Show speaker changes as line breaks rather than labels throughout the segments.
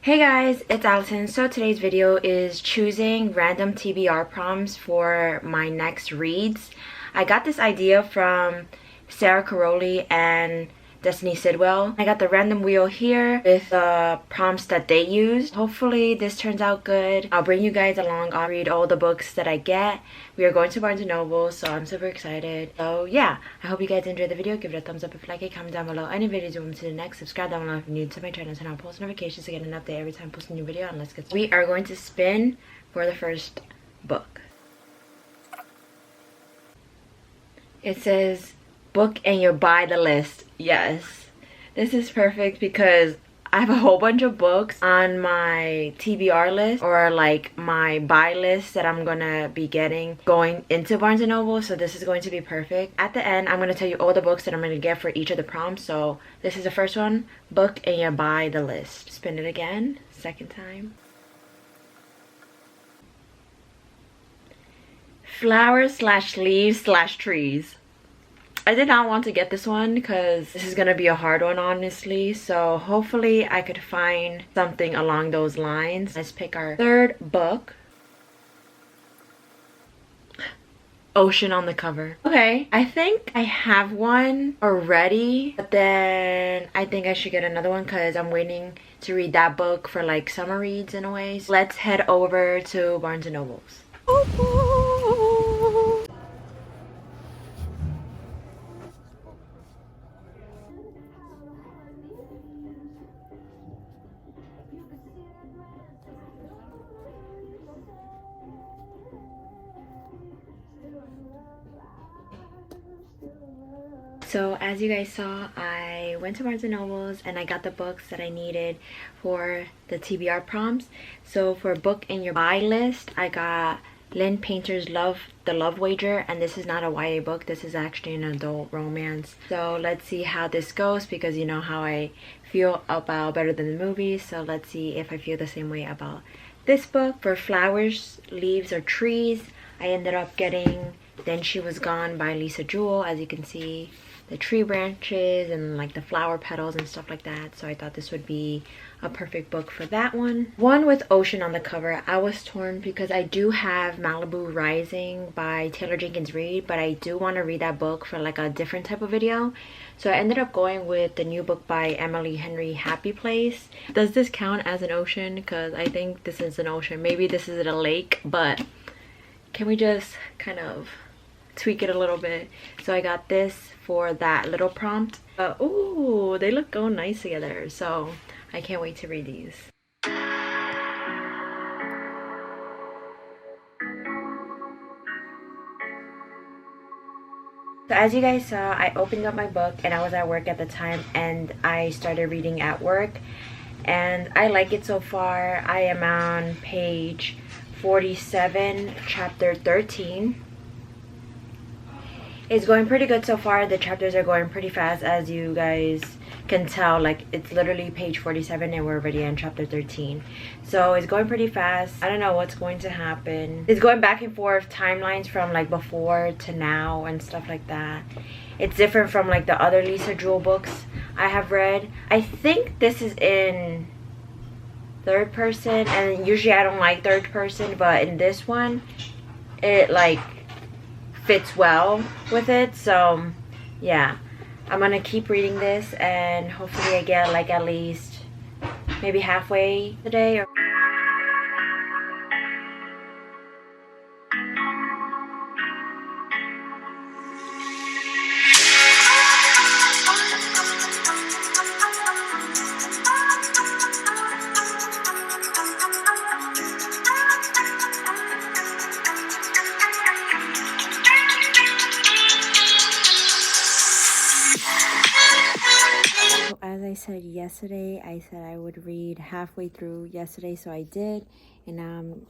Hey guys, it's Allison. So today's video is choosing random TBR prompts for my next reads. I got this idea from Sarah Caroli and Destiny Sidwell. I got the random wheel here with the prompts that they used. Hopefully this turns out good. I'll bring you guys along. I'll read all the books that I get. We are going to Barnes & Noble, so I'm super excited. So yeah, I hope you guys enjoyed the video. Give it a thumbs up if you like it. Comment down below any videos you want me to do next. Subscribe down below if you're new to my channel. Turn on post notifications to get an update every time I post a new video. And let's get started. We are going to spin for the first book. It says book and you're by the list. Yes, this is perfect because I have a whole bunch of books on my TBR list or like my buy list that I'm gonna be getting going into Barnes & Noble, so this is going to be perfect. At the end, I'm gonna tell you all the books that I'm gonna get for each of the prompts. So this is the first one, book and you're by the list. Spin it again, second time. Flowers / leaves / trees. I did not want to get this one because this is going to be a hard one, honestly. So hopefully I could find something along those lines. Let's pick our third book. Ocean on the cover. Okay, I think I have one already, but then I think I should get another one because I'm waiting to read that book for like summer reads in a way. So let's head over to Barnes & Noble's. So as you guys saw, I went to Barnes & Noble's and I got the books that I needed for the TBR prompts. So for book in your buy list, I got Lynn Painter's The Love Wager, and this is not a YA book, this is actually an adult romance. So let's see how this goes because you know how I feel about Better Than the Movies. So let's see if I feel the same way about this book. For flowers, leaves, or trees, I ended up getting Then She Was Gone by Lisa Jewell. As you can see, the tree branches and like the flower petals and stuff like that. So I thought this would be a perfect book for that one. One with ocean on the cover. I was torn because I do have Malibu Rising by Taylor Jenkins Reid, but I do want to read that book for like a different type of video. So I ended up going with the new book by Emily Henry, Happy Place. Does this count as an ocean? Because I think this is an ocean. Maybe this is a lake, but can we just kind of tweak it a little bit? So I got this for that little prompt. Ooh, they look so nice together, so I can't wait to read these. So as you guys saw, I opened up my book and I was at work at the time and I started reading at work, and I like it so far. I am on page 47, chapter 13. It's going pretty good so far. The chapters are going pretty fast, as you guys can tell. Like, it's literally page 47 and we're already on chapter 13. So it's going pretty fast. I don't know what's going to happen. It's going back and forth timelines from like before to now and stuff like that. It's different from like the other Lisa Jewell books I have read. I think this is in third person, and usually I don't like third person, but in this one it like fits well with it. So yeah, I'm gonna keep reading this and hopefully I get like at least maybe halfway today. As I said yesterday, I said I would read halfway through yesterday, so I did, and now I'm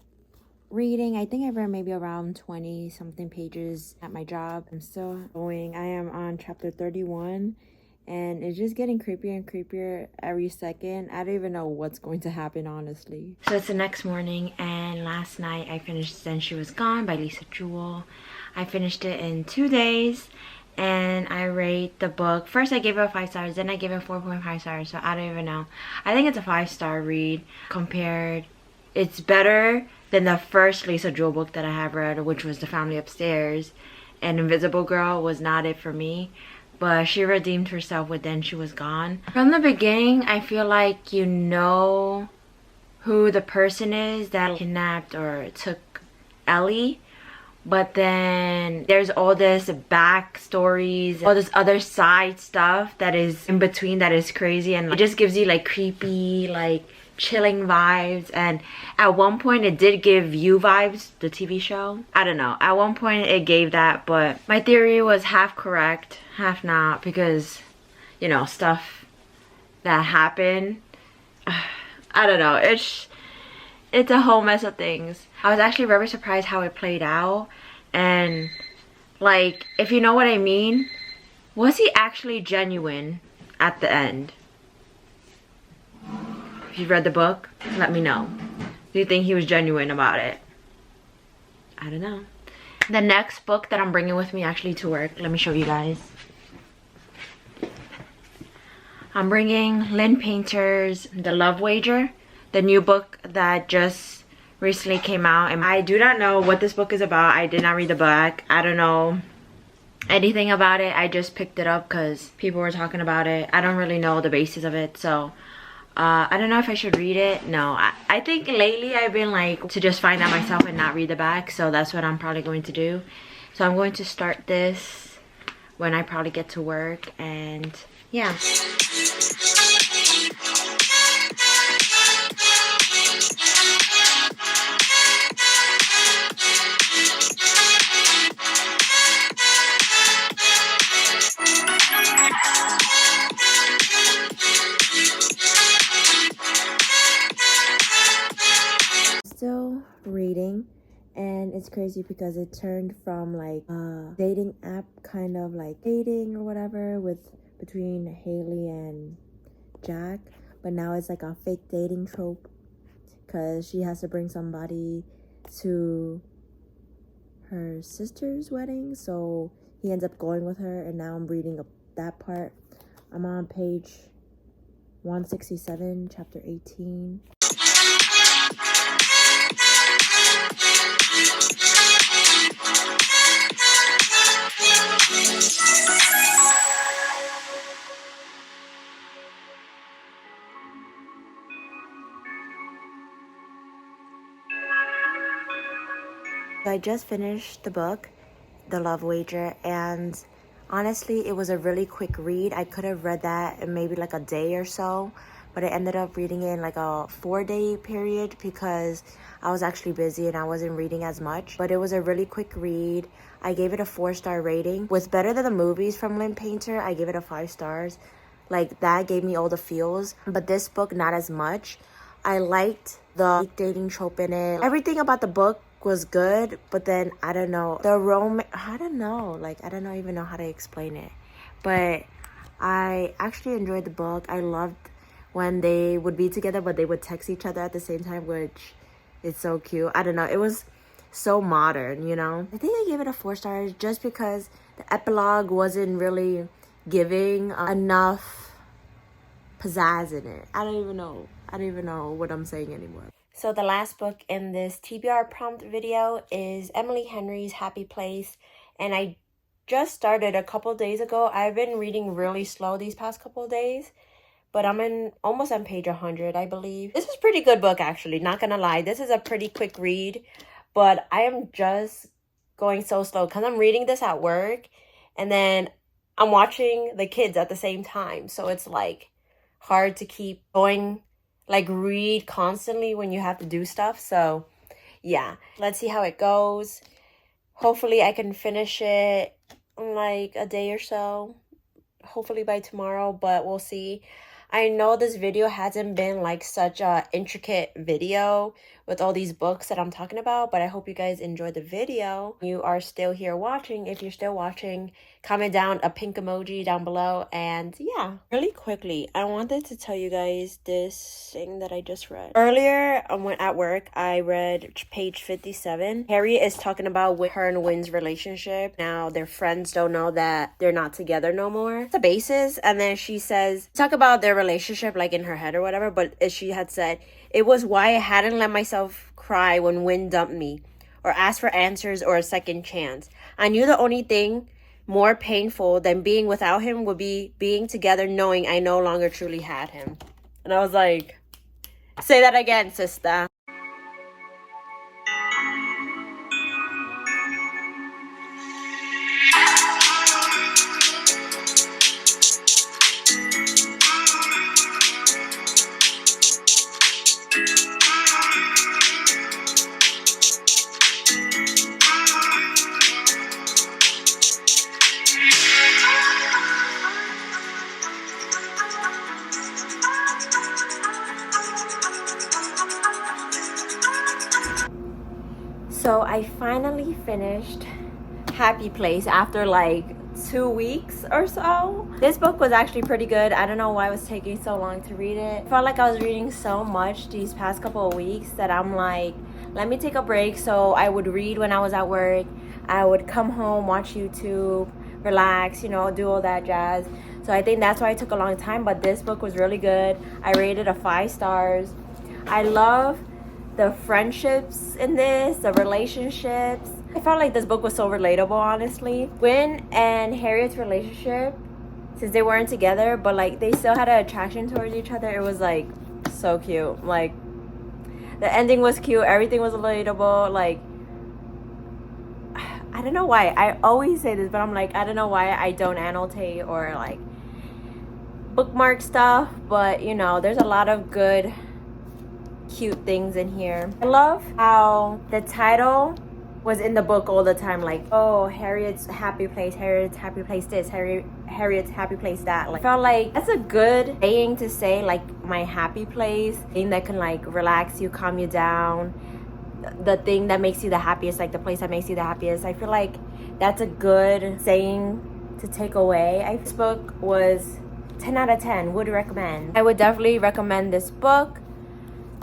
reading. I think I read maybe around 20 something pages at my job. I'm still going. I am on chapter 31 and it's just getting creepier and creepier every second. I don't even know what's going to happen, honestly. So it's the next morning, and last night I finished Then She Was Gone by Lisa Jewell. I finished it in 2 days, and I rate the book. First I gave it 5 stars, then I gave it 4.5 stars, so I don't even know. I think it's a 5-star read compared. It's better than the first Lisa Jewell book that I have read, which was The Family Upstairs, and Invisible Girl was not it for me. But she redeemed herself with Then She Was Gone. From the beginning, I feel like you know who the person is that kidnapped or took Ellie. But then there's all this backstories, all this other side stuff that is in between that is crazy. And it just gives you like creepy, like chilling vibes. And at one point it did give You vibes, the TV show. I don't know, at one point it gave that, but my theory was half correct, half not, because you know, stuff that happened, I don't know, it's a whole mess of things. I was actually very surprised how it played out, and like, if you know what I mean, was he actually genuine at the end? If you've read the book, let me know. Do you think he was genuine about it? I don't know. The next book that I'm bringing with me actually to work, let me show you guys. I'm bringing Lynn Painter's The Love Wager, the new book that just recently came out. And I do not know what this book is about. I did not read the book. I don't know anything about it. I just picked it up because people were talking about it. I don't really know the basis of it, so I don't know if I should read it. No, I think lately I've been like to just find out myself and not read the back, so that's what I'm probably going to do. So I'm going to start this when I probably get to work, and yeah. Still reading, and it's crazy because it turned from like a dating app, kind of like dating or whatever between Haley and Jack, but now it's like a fake dating trope because she has to bring somebody to her sister's wedding, so he ends up going with her. And now I'm reading that part. I'm on page 167, chapter 18. I just finished the book, The Love Wager, and honestly, it was a really quick read. I could have read that in maybe like a day or so, but I ended up reading it in like a 4-day period because I was actually busy and I wasn't reading as much. But it was a really quick read. I gave it a 4-star rating. Was better than the movies from Lynn Painter. I gave it a 5 stars. Like, that gave me all the feels, but this book not as much. I liked the dating trope in it. Everything about the book was good, but then I don't know, the romance, I don't know, like I don't even know how to explain it, but I actually enjoyed the book. I loved when they would be together but they would text each other at the same time, which is so cute. I don't know, it was so modern, you know. I think I gave it a 4 stars just because the epilogue wasn't really giving enough pizzazz in it. I don't even know what I'm saying anymore. So the last book in this TBR prompt video is Emily Henry's Happy Place, and I just started a couple days ago. I've been reading really slow these past couple days, but I'm almost on page 100, I believe. This is a pretty good book, actually, not gonna lie. This is a pretty quick read, but I am just going so slow because I'm reading this at work, and then I'm watching the kids at the same time, so it's like hard to keep going, like read constantly when you have to do stuff. So yeah, let's see how it goes. Hopefully I can finish it in like a day or so, hopefully by tomorrow, but we'll see. I know this video hasn't been like such a intricate video with all these books that I'm talking about, but I hope you guys enjoyed the video. You are still here watching. If you're still watching, comment down a pink emoji down below. And yeah, really quickly, I wanted to tell you guys this thing that I just read. Earlier, when at work, I read page 57. Harriet is talking about with her and Wynn's relationship. Now, their friends don't know that they're not together no more. It's the basis. And then she says, talk about their relationship like in her head or whatever, but as she had said, it was why I hadn't let myself cry when Wynn dumped me or asked for answers or a second chance. I knew the only thing more painful than being without him would be being together knowing I no longer truly had him. And I was like, say that again, sister. So I finally finished Happy Place after like 2 weeks or so. This book was actually pretty good. I don't know why it was taking so long to read it. I felt like I was reading so much these past couple of weeks that I'm like, let me take a break. So I would read when I was at work. I would come home, watch YouTube, relax, you know, do all that jazz. So I think that's why it took a long time, but this book was really good. I rated it 5 stars. I love the friendships in this, the relationships. I felt like this book was so relatable, honestly. Wynn and Harriet's relationship, since they weren't together, but like they still had an attraction towards each other, it was like so cute. Like the ending was cute, everything was relatable. Like I don't know why I always say this, but I'm like, I don't know why I don't annotate or like bookmark stuff, but you know, there's a lot of good cute things in here. I love how the title was in the book all the time, like, oh, Harriet's happy place, Harriet's happy place this, Harriet's happy place that. Like, I felt like that's a good saying to say, like, my happy place, thing that can like relax you, calm you down, the thing that makes you the happiest, like the place that makes you the happiest. I feel like that's a good saying to take away. This book was 10 out of 10, would recommend. I would definitely recommend this book.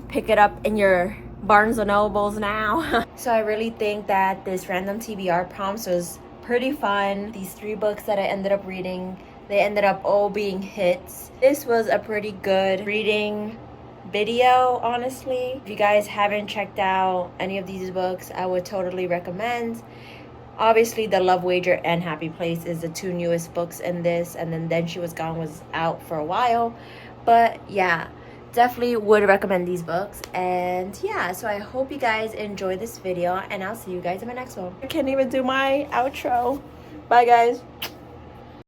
Pick it up in your Barnes & Nobles now. So I really think that this random TBR prompts was pretty fun. These 3 books that I ended up reading, they ended up all being hits. This was a pretty good reading video, honestly. If you guys haven't checked out any of these books, I would totally recommend. Obviously, The Love Wager and Happy Place is the 2 newest books in this, and then She Was Gone was out for a while. But yeah, definitely would recommend these books. And yeah, so I hope you guys enjoy this video, and I'll see you guys in my next one. I can't even do my outro. Bye guys.